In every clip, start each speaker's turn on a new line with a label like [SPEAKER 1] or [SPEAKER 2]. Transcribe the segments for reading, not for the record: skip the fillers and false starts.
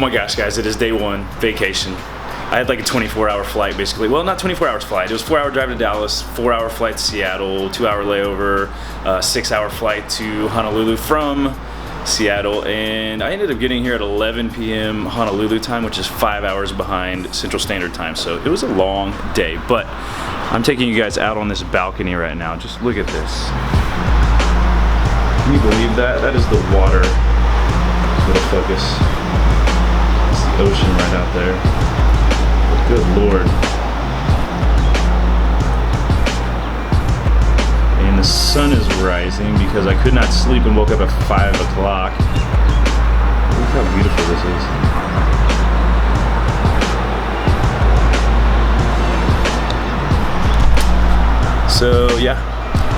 [SPEAKER 1] my gosh, guys, it is day one, vacation. I had like a 24-hour flight, basically. Well, not 24 hours flight. It was 4-hour drive to Dallas, 4-hour flight to Seattle, 2-hour layover, 6-hour flight to Honolulu from Seattle, and I ended up getting here at 11 p.m. Honolulu time, which is 5 hours behind Central Standard Time. So it was a long day, but I'm taking you guys out on this balcony right now. Just look at this. Can you believe that? That is the water. Just a little focus. It's the ocean right out there. Good Lord. And the sun is rising because I could not sleep and woke up at 5 o'clock. Look how beautiful this is. So yeah,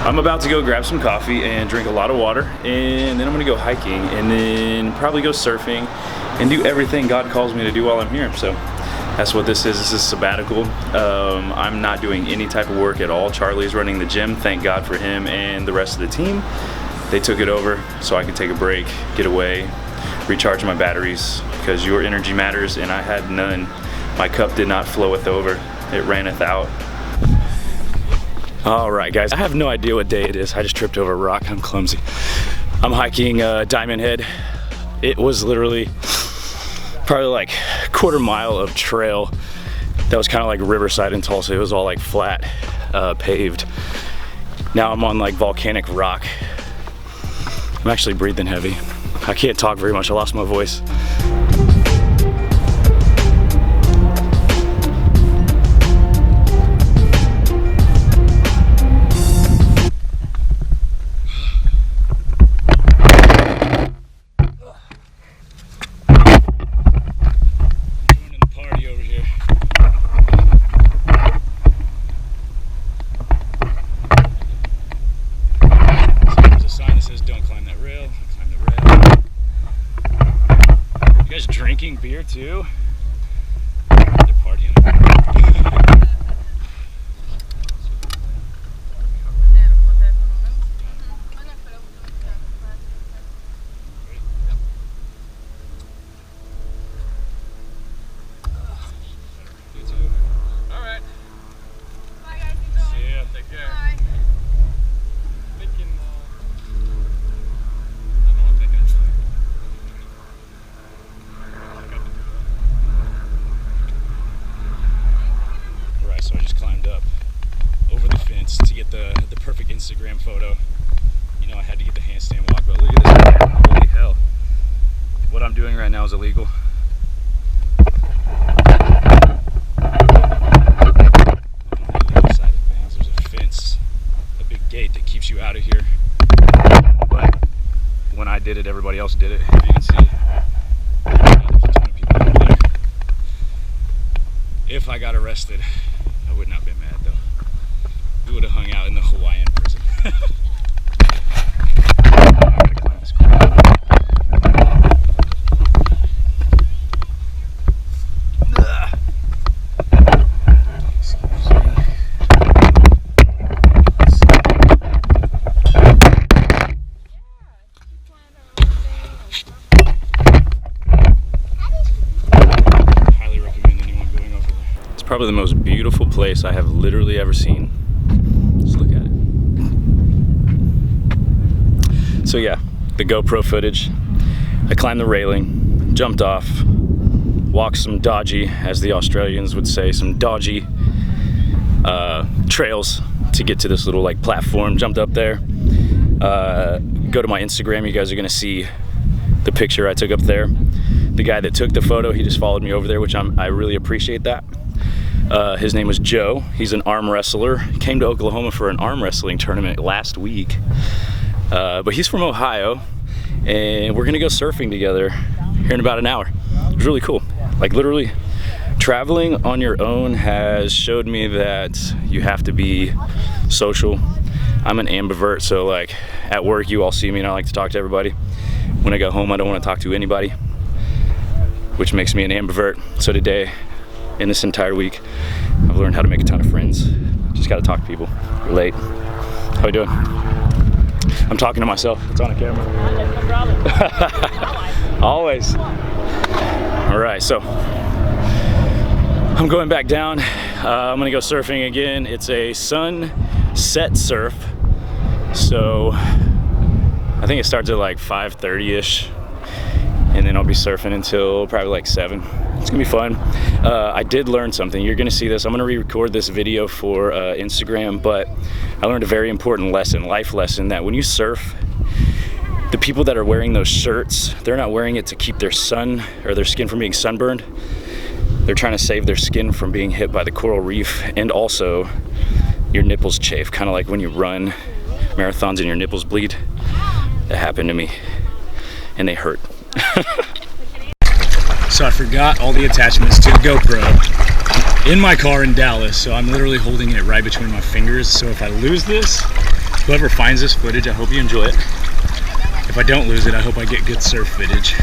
[SPEAKER 1] I'm about to go grab some coffee and drink a lot of water, and then I'm gonna go hiking, and then probably go surfing and do everything God calls me to do while I'm here. So that's what this is. This is sabbatical. I'm not doing any type of work at all. Charlie's running the gym. Thank God for him and the rest of the team. They took it over so I could take a break, get away, recharge my batteries, because your energy matters, and I had none. My cup did not floweth over. It ranneth out. All right, guys, I have no idea what day it is. I just tripped over a rock. I'm clumsy. I'm hiking Diamond Head. It was literally probably like a quarter mile of trail that was kind of like Riverside in Tulsa. It was all like flat, paved. Now I'm on like volcanic rock. I'm actually breathing heavy. I can't talk very much. I lost my voice. Drinking beer too? They're partying. You too. All right. Bye guys. See ya. Take care. Bye. So I just climbed up over the fence to get the perfect Instagram photo. You know, I had to get the handstand walk, but look at this. Holy hell. What I'm doing right now is illegal. On the other side of things, there's a fence, a big gate that keeps you out of here. But when I did it, everybody else did it. As you can see, there's a ton of people out there. If I got arrested, I would not have been mad though. We would have hung out in the Hawaiian prison. I gotta climb this corner. Excuse me. Highly recommend anyone going over there. It's probably the most beautiful place I have literally ever seen. Just look at it. So yeah, the GoPro footage. I climbed the railing, jumped off, walked some dodgy, as the Australians would say, some dodgy trails to get to this little like platform. Jumped up there. Go to my Instagram, you guys are gonna see the picture I took up there. The guy that took the photo, he just followed me over there, which I really appreciate that. His name was Joe. He's an arm wrestler. He came to Oklahoma for an arm wrestling tournament last week. But he's from Ohio, and we're gonna go surfing together here in about an hour. It was really cool. Like literally, traveling on your own has showed me that you have to be social. I'm an ambivert, so like at work you all see me and I like to talk to everybody. When I go home I don't want to talk to anybody, which makes me an ambivert. So today, in this entire week, I've learned how to make a ton of friends. Just gotta talk to people, relate. How you doing? I'm talking to myself, it's on a camera. No problem. Always. All right, so I'm going back down. I'm gonna go surfing again. It's a sunset surf, so I think it starts at like 5:30ish, and then I'll be surfing until probably like 7. It's gonna be fun. I did learn something. You're gonna see this. I'm gonna re-record this video for Instagram, but I learned a very important lesson, life lesson, that when you surf, the people that are wearing those shirts, they're not wearing it to keep their sun or their skin from being sunburned. They're trying to save their skin from being hit by the coral reef, and also your nipples chafe, kind of like when you run marathons and your nipples bleed. That happened to me, and they hurt. So I forgot all the attachments to the GoPro in my car in Dallas, so I'm literally holding it right between my fingers. So if I lose this, whoever finds this footage, I hope you enjoy it. If I don't lose it, I hope I get good surf footage.